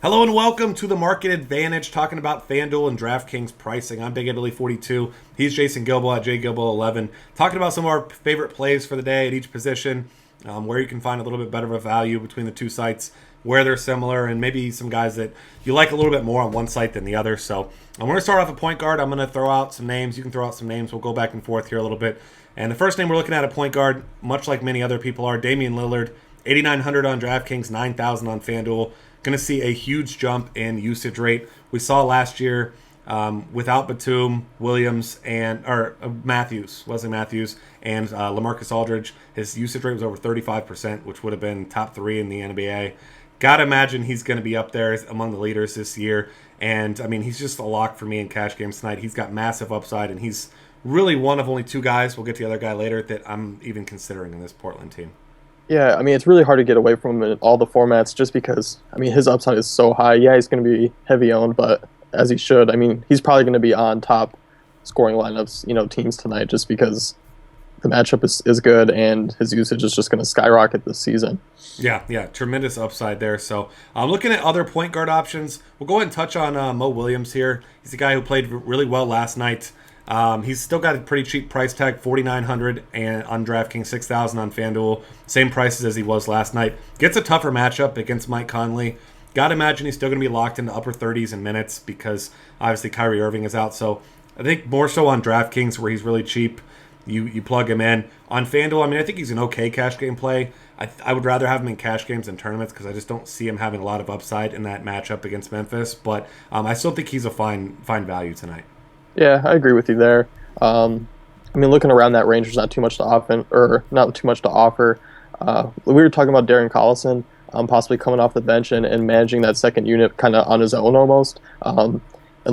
Hello and welcome to the Market Advantage, talking about FanDuel and DraftKings pricing. I'm Big Italy 42. He's Jason Gilbo at JGilbo 11. Talking about some of our favorite plays for the day at each position, where you can find a little bit better of a value between the two sites, where they're similar, and maybe some guys that you like a little bit more on one site than the other. So I'm going to start off at point guard. I'm going to throw out some names. You can throw out some names. We'll go back and forth here a little bit. And the first name we're looking at point guard, much like many other people are, Damian Lillard, 8,900 on DraftKings, 9,000 on FanDuel. Going to see a huge jump in usage rate. We saw last year without Batum, Williams, and Wesley Matthews, and LaMarcus Aldridge, his usage rate was over 35%, which would have been top 3 in the NBA. Gotta imagine he's going to be up there among the leaders this year. And I mean, he's just a lock for me in cash games tonight. He's got massive upside, and he's really one of only 2 guys, we'll get to the other guy later, that I'm even considering in this Portland team. Yeah, I mean, it's really hard to get away from him in all the formats just because, I mean, his upside is so high. Yeah, he's going to be heavy owned, but as he should. I mean, he's probably going to be on top scoring lineups, teams tonight just because the matchup is good and his usage is just going to skyrocket this season. Yeah, tremendous upside there. So I'm looking at other point guard options. We'll go ahead and touch on Mo Williams here. He's a guy who played really well last night. He's still got a pretty cheap price tag, $4,900 and on DraftKings, $6,000 on FanDuel. Same prices as he was last night. Gets a tougher matchup against Mike Conley. Got to imagine he's still going to be locked in the upper 30s in minutes because obviously Kyrie Irving is out. So I think more so on DraftKings where he's really cheap. You plug him in. On FanDuel, I mean, I think he's an okay cash game play. I would rather have him in cash games than tournaments because I just don't see him having a lot of upside in that matchup against Memphis. But I still think he's a fine value tonight. Yeah, I agree with you there. I mean, looking around that range, there's not too much to offer. We were talking about Darren Collison possibly coming off the bench and managing that second unit kind of on his own almost. And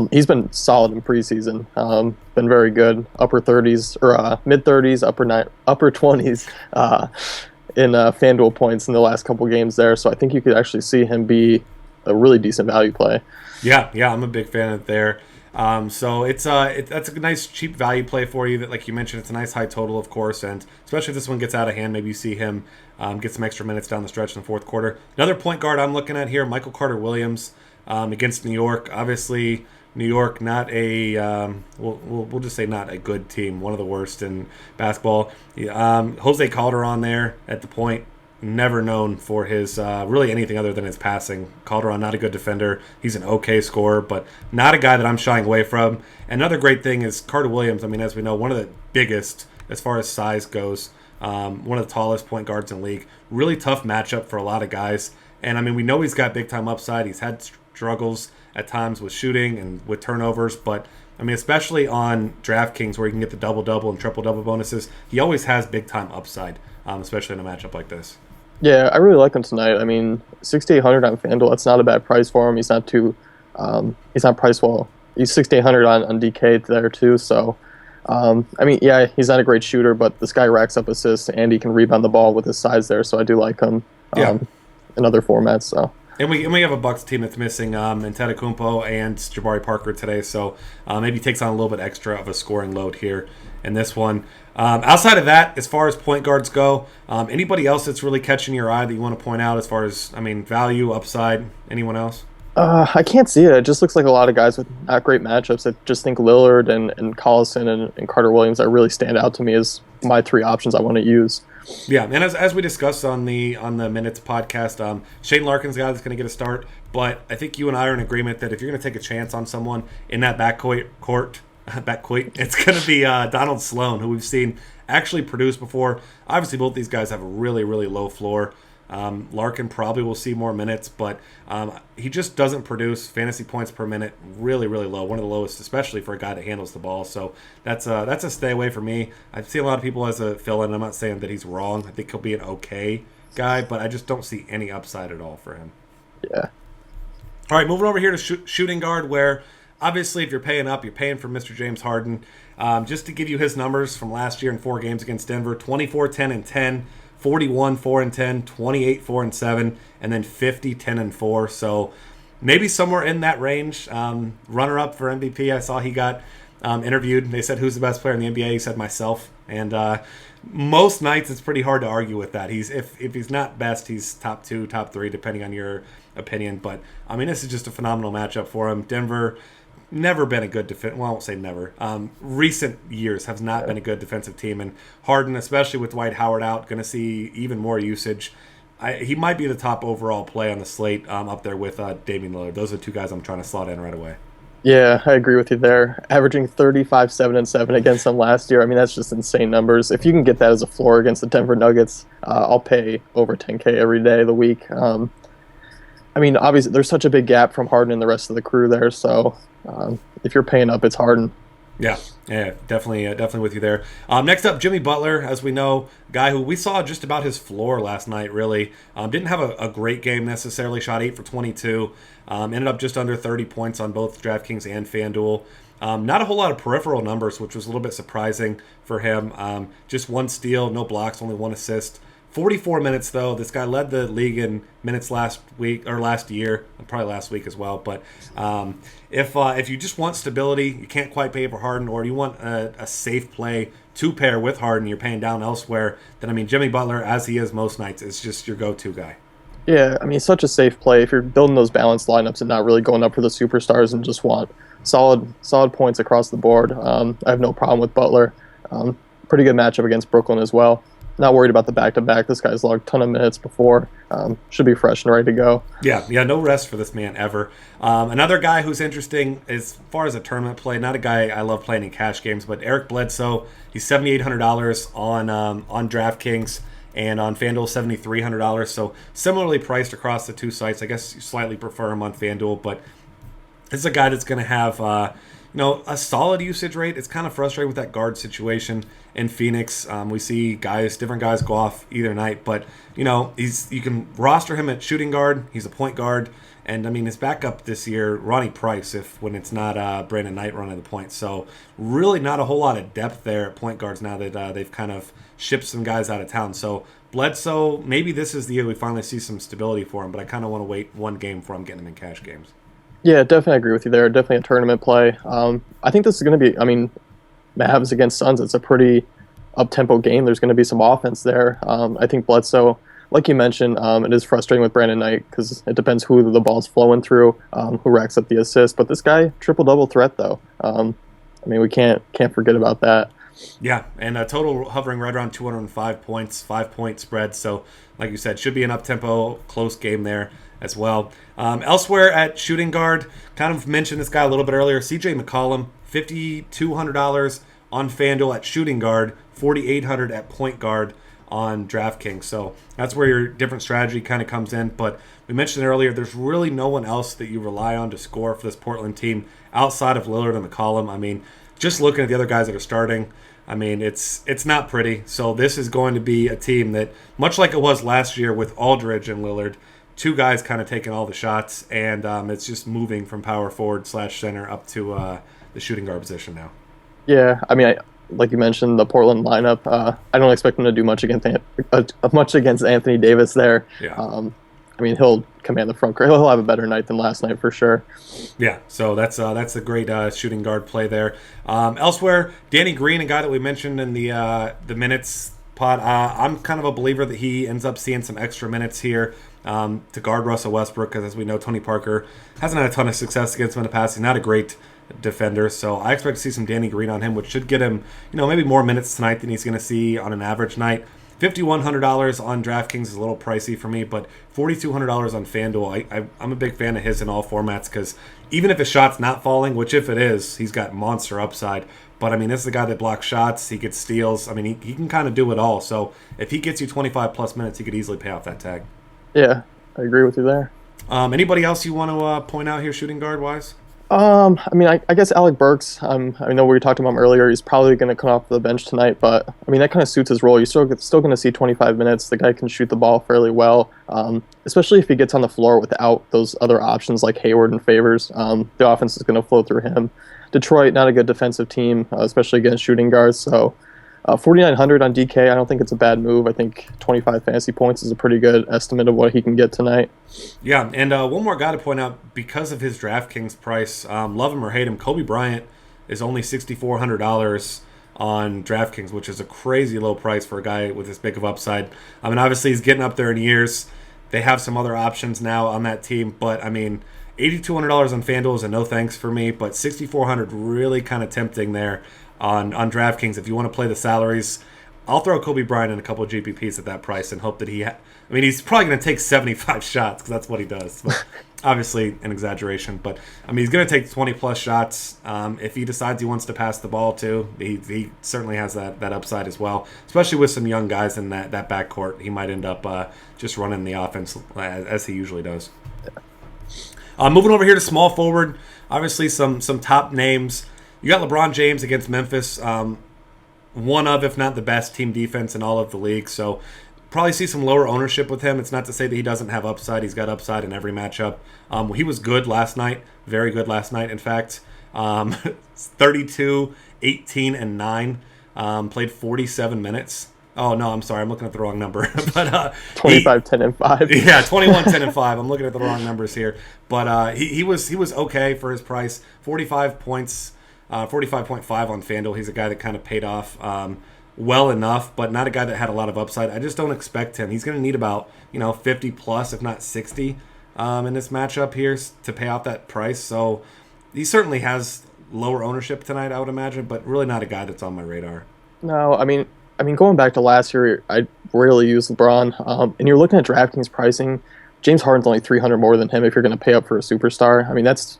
he's been solid in preseason. Been very good, upper 30s or mid 30s, upper 20s in FanDuel points in the last couple games there. So I think you could actually see him be a really decent value play. Yeah, I'm a big fan of it there. So that's a nice cheap value play for you. That, like you mentioned, it's a nice high total, of course, and especially if this one gets out of hand, maybe you see him get some extra minutes down the stretch in the fourth quarter. Another point guard I'm looking at here, Michael Carter-Williams against New York. Obviously, New York not a we'll just say not a good team, one of the worst in basketball. Jose Calderon there at the point. Never known for his really anything other than his passing. Calderon, not a good defender. He's an okay scorer, but not a guy that I'm shying away from. Another great thing is Carter Williams. I mean, as we know, one of the biggest as far as size goes. One of the tallest point guards in the league. Really tough matchup for a lot of guys. And, I mean, we know he's got big-time upside. He's had struggles at times with shooting and with turnovers. But, I mean, especially on DraftKings where you can get the double-double and triple-double bonuses, he always has big-time upside, especially in a matchup like this. Yeah, I really like him tonight. I mean, 6,800 on FanDuel, that's not a bad price for him. He's not priced well. He's 6,800 on DK there too. So, I mean, yeah, he's not a great shooter, but this guy racks up assists and he can rebound the ball with his size there. So I do like him in other formats. So. And we have a Bucks team that's missing Antetokounmpo and Jabari Parker today, so maybe takes on a little bit extra of a scoring load here in this one. Outside of that, as far as point guards go, anybody else that's really catching your eye that you want to point out as far as, I mean, value, upside, anyone else? I can't see it. It just looks like a lot of guys with not great matchups. I just think Lillard and Collison and Carter Williams that really stand out to me as my 3 options I want to use. Yeah, and as we discussed on the Minutes podcast, Shane Larkin's the guy that's going to get a start, but I think you and I are in agreement that if you're going to take a chance on someone in that backcourt, it's going to be Donald Sloan, who we've seen actually produce before. Obviously, both these guys have a really, really low floor. Larkin probably will see more minutes, but he just doesn't produce fantasy points per minute. Really, really low. One of the lowest, especially for a guy that handles the ball. So that's a stay away for me. I see a lot of people as a fill-in. I'm not saying that he's wrong. I think he'll be an okay guy, but I just don't see any upside at all for him. Yeah. All right, moving over here to shooting guard, where obviously if you're paying up, you're paying for Mr. James Harden. Just to give you his numbers from last year in 4 games against Denver, 24, 10, and 10. 41, 4 and 10, 28, 4 and 7, and then 50, 10 and 4. So maybe somewhere in that range. Runner up for MVP. I saw he got interviewed. They said, who's the best player in the NBA? He said, myself. And most nights it's pretty hard to argue with that. If he's not best, he's top 2, top 3, depending on your opinion. But I mean, this is just a phenomenal matchup for him. Denver never been a good defense. Well, I won't say never. Recent years have not been a good defensive team, and Harden, especially with Dwight Howard out, going to see even more usage. He might be the top overall play on the slate, up there with Damian Lillard. Those are the two guys I'm trying to slot in right away. Yeah, I agree with you there. Averaging 35, 7, and 7 against them last year. I mean, that's just insane numbers. If you can get that as a floor against the Denver Nuggets, I'll pay over 10K every day of the week. I mean, obviously, there's such a big gap from Harden and the rest of the crew there. So if you're paying up, it's Harden. Yeah, definitely with you there. Next up, Jimmy Butler, as we know, guy who we saw just about his floor last night, really. Didn't have a great game necessarily, shot 8 for 22. Ended up just under 30 points on both DraftKings and FanDuel. Not a whole lot of peripheral numbers, which was a little bit surprising for him. Just 1 steal, no blocks, only 1 assist. 44 minutes, though. This guy led the league in minutes last year, probably last week as well. But if you just want stability, you can't quite pay for Harden, or you want a safe play to pair with Harden, you're paying down elsewhere, then, I mean, Jimmy Butler, as he is most nights, is just your go-to guy. Yeah, I mean, such a safe play. If you're building those balanced lineups and not really going up for the superstars and just want solid points across the board, I have no problem with Butler. Pretty good matchup against Brooklyn as well. Not worried about the back-to-back. This guy's logged a ton of minutes before. Should be fresh and ready to go. Yeah, no rest for this man ever. Another guy who's interesting as far as a tournament play, not a guy I love playing in cash games, but Eric Bledsoe. He's $7,800 on DraftKings, and on FanDuel $7,300. So similarly priced across the two sites. I guess you slightly prefer him on FanDuel, but this is a guy that's going to have a solid usage rate. It's kind of frustrating with that guard situation in Phoenix. We see different guys go off either night, but you can roster him at shooting guard. He's a point guard, and I mean his backup this year, Ronnie Price, when it's not Brandon Knight running the point. So really not a whole lot of depth there at point guards now that they've kind of shipped some guys out of town. So Bledsoe, maybe this is the year we finally see some stability for him, but I kind of want to wait one game before I'm getting him in cash games. Yeah, definitely agree with you there. Definitely a tournament play. I think this is going to be, Mavs against Suns, it's a pretty up-tempo game. There's going to be some offense there. I think Bledsoe, like you mentioned, it is frustrating with Brandon Knight because it depends who the ball's flowing through, who racks up the assist. But this guy, triple-double threat, though. We can't forget about that. Yeah, and a total hovering right around 205 points, 5-point spread. So, like you said, should be an up-tempo, close game there as well. Elsewhere at shooting guard, kind of mentioned this guy a little bit earlier, CJ McCollum, $5,200 on FanDuel at shooting guard, $4,800 at point guard on DraftKings. So that's where your different strategy kind of comes in. But we mentioned earlier, there's really no one else that you rely on to score for this Portland team outside of Lillard and McCollum. I mean, just looking at the other guys that are starting, I mean, it's not pretty. So this is going to be a team that, much like it was last year with Aldridge and Lillard, two guys kind of taking all the shots, and it's just moving from power forward / center up to the shooting guard position now. Yeah, like you mentioned, the Portland lineup, I don't expect him to do much against Anthony Davis there. Yeah. He'll command the front court. He'll have a better night than last night for sure. Yeah, so that's a great shooting guard play there. Elsewhere, Danny Green, a guy that we mentioned in the minutes pod. I'm kind of a believer that he ends up seeing some extra minutes here to guard Russell Westbrook, because as we know, Tony Parker hasn't had a ton of success against him in the past. He's not a great defender, so I expect to see some Danny Green on him, which should get him, maybe more minutes tonight than he's going to see on an average night. $5,100 on DraftKings is a little pricey for me, but $4,200 on FanDuel. I'm a big fan of his in all formats, because even if his shot's not falling, which if it is, he's got monster upside. But this is the guy that blocks shots, he gets steals. He can kind of do it all. So if he gets you 25 plus minutes, he could easily pay off that tag. Yeah, I agree with you there. Anybody else you want to point out here, shooting guard wise? I guess Alec Burks, I know we talked about him earlier. He's probably going to come off the bench tonight, but that kind of suits his role. You're still going to see 25 minutes. The guy can shoot the ball fairly well, especially if he gets on the floor without those other options like Hayward and Favors. The offense is going to flow through him. Detroit, not a good defensive team, especially against shooting guards. So 4,900 on DK, I don't think it's a bad move. I think 25 fantasy points is a pretty good estimate of what he can get tonight. Yeah, and one more guy to point out, because of his DraftKings price, love him or hate him, Kobe Bryant is only $6,400 on DraftKings, which is a crazy low price for a guy with this big of upside. I mean, obviously he's getting up there in years. They have some other options now on that team, but I mean, $8,200 on FanDuel is a no thanks for me, but $6,400 really kind of tempting there on DraftKings if you want to play the salaries. I'll throw Kobe Bryant in a couple of GPPs at that price and hope that I mean, he's probably going to take 75 shots because that's what he does. But obviously, an exaggeration. But, I mean, he's going to take 20-plus shots. If he decides he wants to pass the ball, too, he certainly has that upside as well. Especially with some young guys in that backcourt. He might end up just running the offense as he usually does. Moving over here to small forward. Obviously, some top names. You got LeBron James against Memphis. One of, if not the best team defense in all of the league. So probably see some lower ownership with him. It's not to say that he doesn't have upside. He's got upside in every matchup. He was good last night. Very good last night, in fact. 32, 18, and 9. Played 47 minutes. Oh, no, I'm sorry. I'm looking at the wrong number. But 25, 10, and 5. Yeah, 21, 10, and 5. I'm looking at the wrong numbers here. But he was okay for his price. 45 points. 45.5 on FanDuel. He's a guy that kind of paid off well enough, but not a guy that had a lot of upside. I just don't expect him. He's going to need about 50 plus, if not 60, in this matchup here to pay off that price. So he certainly has lower ownership tonight, I would imagine, but really not a guy that's on my radar. No, I mean, going back to last year, I rarely use LeBron. And you're looking at DraftKings pricing. James Harden's only 300 more than him if you're going to pay up for a superstar. I mean, that's,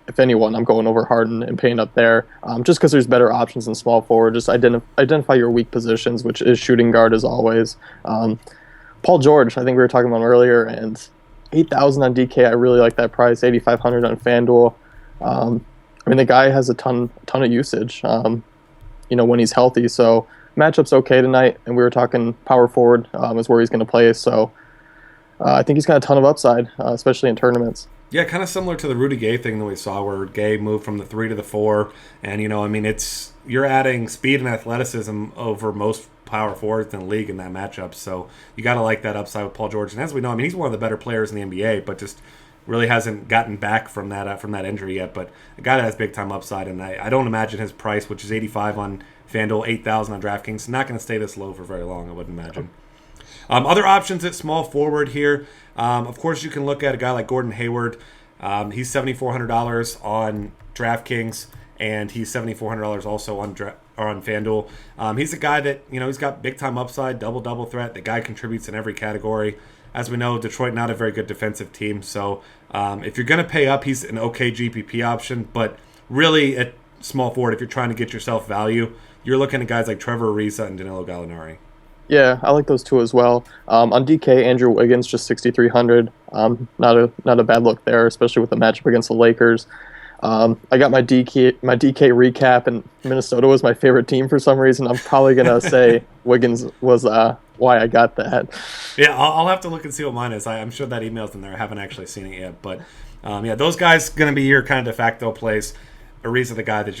if anyone, I'm going over Harden and paying up there, just because there's better options in small forward. Just identify your weak positions, which is shooting guard as always. Paul George, I think we were talking about him earlier, and 8,000 on DK. I really like that price. 8,500 on FanDuel. I mean, the guy has a ton of usage. When he's healthy. So matchup's okay tonight, and we were talking power forward is where he's going to play. So I think he's got a ton of upside, especially in tournaments. Yeah, kind of similar to the Rudy Gay thing that we saw, where Gay moved from the 3 to the 4, and you're adding speed and athleticism over most power forwards in the league in that matchup. So you got to like that upside with Paul George. And as we know, he's one of the better players in the NBA, but just really hasn't gotten back from that injury yet. But a guy that has big time upside, and I don't imagine his price, which is 85 on FanDuel, 8,000 on DraftKings, not going to stay this low for very long, I wouldn't imagine. Other options at small forward here. Of course, you can look at a guy like Gordon Hayward. He's $7,400 on DraftKings, and he's $7,400 also on FanDuel. He's a guy that, he's got big-time upside, double-double threat. The guy contributes in every category. As we know, Detroit not a very good defensive team. So if you're going to pay up, he's an okay GPP option. But really, at small forward, if you're trying to get yourself value, you're looking at guys like Trevor Ariza and Danilo Gallinari. Yeah, I like those two as well. On DK, Andrew Wiggins just 6,300. Not a bad look there, especially with the matchup against the Lakers. I got my DK recap, and Minnesota was my favorite team for some reason. I'm probably gonna say Wiggins was why I got that. Yeah, I'll have to look and see what mine is. I'm sure that email's in there. I haven't actually seen it yet, but those guys gonna be your kind of de facto plays. Ariza, the guy that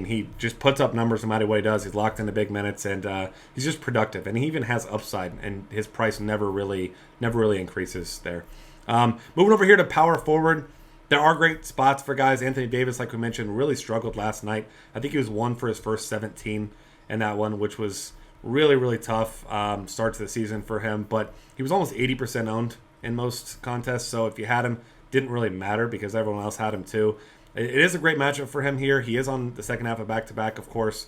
he just puts up numbers no matter what he does. He's locked into big minutes, and he's just productive. And he even has upside, and his price never really increases there. Moving over here to power forward, there are great spots for guys. Anthony Davis, like we mentioned, really struggled last night. I think he was 1 for his first 17 in that one, which was really, really tough start to the season for him. But he was almost 80% owned in most contests, so if you had him, didn't really matter because everyone else had him too. It is a great matchup for him here. He is on the second half of back-to-back, of course,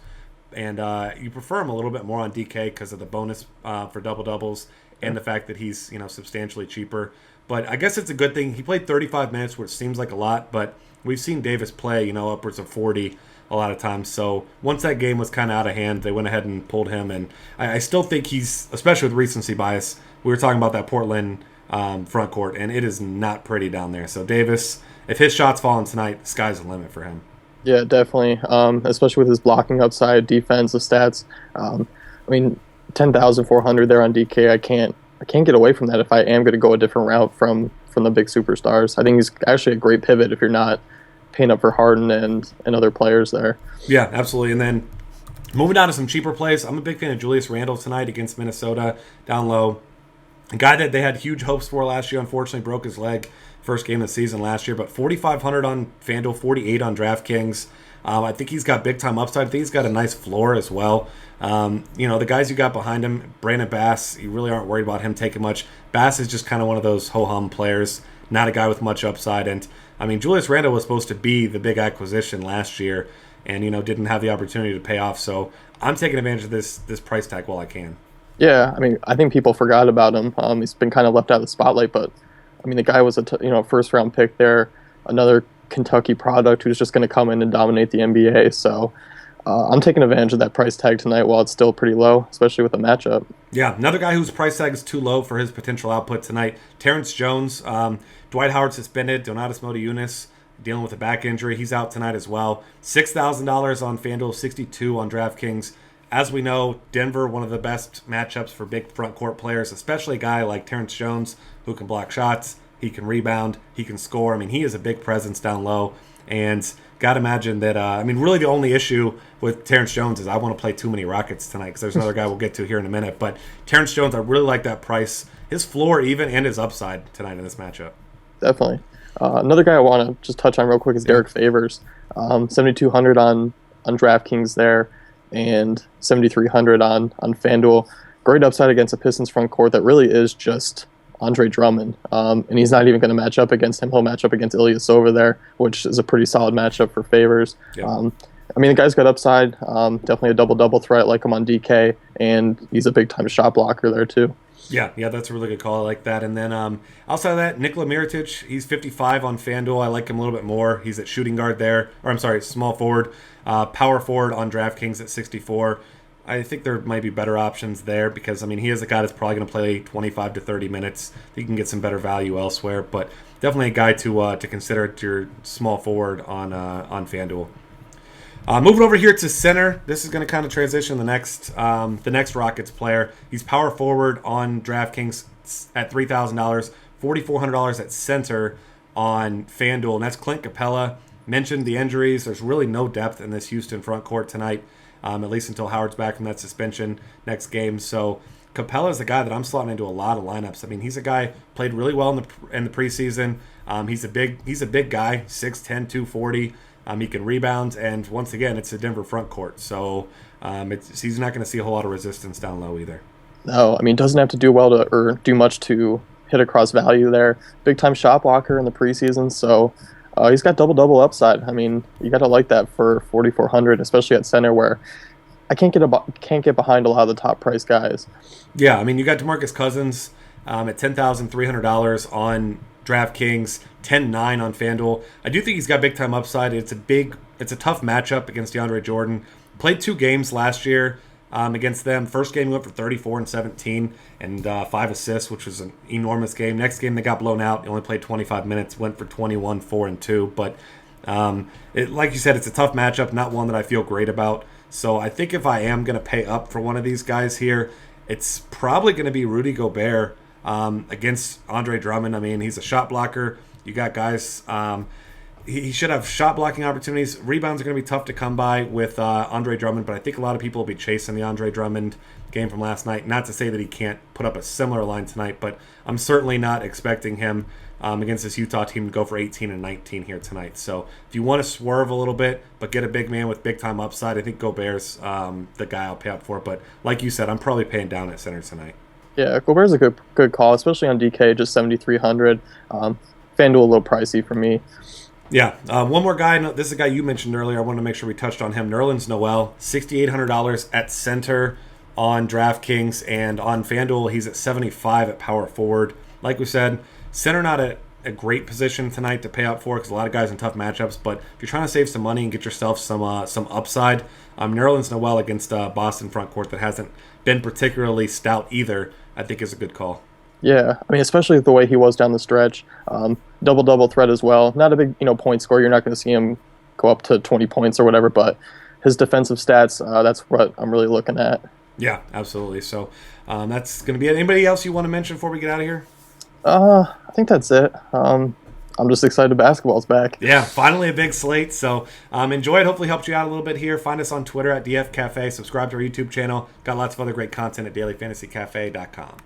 and you prefer him a little bit more on DK because of the bonus for double-doubles and the fact that he's substantially cheaper. But I guess it's a good thing. He played 35 minutes, which seems like a lot, but we've seen Davis play upwards of 40 a lot of times. So once that game was kind of out of hand, they went ahead and pulled him. And I still think he's, especially with recency bias, we were talking about that Portland front court, and it is not pretty down there. So Davis, if his shot's falling tonight, the sky's the limit for him. Yeah, definitely. Especially with his blocking upside, defense, the stats. 10,400 there on DK. I can't get away from that if I am going to go a different route from the big superstars. I think he's actually a great pivot if you're not paying up for Harden and other players there. Yeah, absolutely. And then moving down to some cheaper plays, I'm a big fan of Julius Randle tonight against Minnesota down low. A guy that they had huge hopes for last year, unfortunately broke his leg first game of the season last year, but 4,500 on FanDuel, 48 on DraftKings. I think he's got big time upside. I think he's got a nice floor as well. The guys you got behind him, Brandon Bass, you really aren't worried about him taking much. Bass is just kind of one of those ho-hum players, not a guy with much upside. And, Julius Randle was supposed to be the big acquisition last year and, didn't have the opportunity to pay off. So I'm taking advantage of this price tag while I can. Yeah, I think people forgot about him. He's been kind of left out of the spotlight, but the guy was a first round pick there, another Kentucky product who's just going to come in and dominate the NBA. So I'm taking advantage of that price tag tonight while it's still pretty low, especially with a matchup. Yeah, another guy whose price tag is too low for his potential output tonight, Terrence Jones. Dwight Howard suspended, Donatas Motiejunas dealing with a back injury. He's out tonight as well. $6,000 on FanDuel, $62 on DraftKings. As we know, Denver, one of the best matchups for big front court players, especially a guy like Terrence Jones who can block shots, he can rebound, he can score. He is a big presence down low. And got to imagine that, really the only issue with Terrence Jones is I want to play too many Rockets tonight because there's another guy we'll get to here in a minute. But Terrence Jones, I really like that price. His floor even and his upside tonight in this matchup. Definitely. Another guy I want to just touch on real quick is Derek Favors. 7,200 on DraftKings there and 7,300 on FanDuel. Great upside against a Pistons front court that really is just Andre Drummond. And he's not even going to match up against him. He'll match up against Ilyas over there, which is a pretty solid matchup for Favors. Yeah. The guy's got upside. Definitely a double-double threat like him on DK, and he's a big-time shot blocker there too. Yeah, that's a really good call. I like that. And then outside of that, Nikola Mirotic, he's 55 on FanDuel. I like him a little bit more. He's at shooting guard there. Small forward. Power forward on DraftKings at 64. I think there might be better options there because, he is a guy that's probably going to play 25 to 30 minutes. You can get some better value elsewhere, but definitely a guy to consider at your small forward on FanDuel. Moving over here to center, this is going to kind of transition the next Rockets player. He's power forward on DraftKings at $3,000, $4,400 at center on FanDuel, and that's Clint Capella. Mentioned the injuries. There's really no depth in this Houston front court tonight, at least until Howard's back from that suspension next game. So Capella is a guy that I'm slotting into a lot of lineups. He's a guy played really well in the preseason. He's a big guy, 6'10", 240. He can rebound, and once again, it's a Denver front court, so he's not going to see a whole lot of resistance down low either. No, doesn't have to do well or do much to hit across value there. Big time shot blocker in the preseason, so he's got double upside. You got to like that for 4,400, especially at center where I can't get behind a lot of the top price guys. Yeah, you got DeMarcus Cousins at $10,300 on DraftKings, 10-9 on FanDuel. I do think he's got big time upside. It's a tough matchup against DeAndre Jordan. Played 2 games last year against them. First game he went for 34 and 17 and 5 assists, which was an enormous game. Next game they got blown out. He only played 25 minutes, went for 21, 4 and 2. But like you said, it's a tough matchup, not one that I feel great about. So I think if I am going to pay up for one of these guys here, it's probably going to be Rudy Gobert against Andre Drummond. He's a shot blocker. You got guys. He should have shot blocking opportunities. Rebounds are going to be tough to come by with Andre Drummond, but I think a lot of people will be chasing the Andre Drummond game from last night. Not to say that he can't put up a similar line tonight, but I'm certainly not expecting him against this Utah team to go for 18 and 19 here tonight. So if you want to swerve a little bit but get a big man with big time upside, I think Gobert's the guy I'll pay up for. But like you said, I'm probably paying down at center tonight. Yeah, Gobert's a good call, especially on DK, just 7,300. FanDuel a little pricey for me. Yeah, one more guy. This is a guy you mentioned earlier. I wanted to make sure we touched on him. Nerlens Noel, $6,800 at center on DraftKings, and on FanDuel he's at 75 at power forward. Like we said, center not a great position tonight to pay up for because a lot of guys in tough matchups. But if you're trying to save some money and get yourself some upside, Nerlens Noel against Boston front court that hasn't been particularly stout either, I think is a good call. Yeah, especially the way he was down the stretch. Double threat as well. Not a big point scorer. You're not going to see him go up to 20 points or whatever, but his defensive stats, that's what I'm really looking at. Yeah, absolutely. So that's going to be it. Anybody else you want to mention before we get out of here? I think that's it. I'm just excited basketball's back. Yeah, finally a big slate. So enjoy it. Hopefully helped you out a little bit here. Find us on Twitter at DF Cafe. Subscribe to our YouTube channel. Got lots of other great content at dailyfantasycafe.com.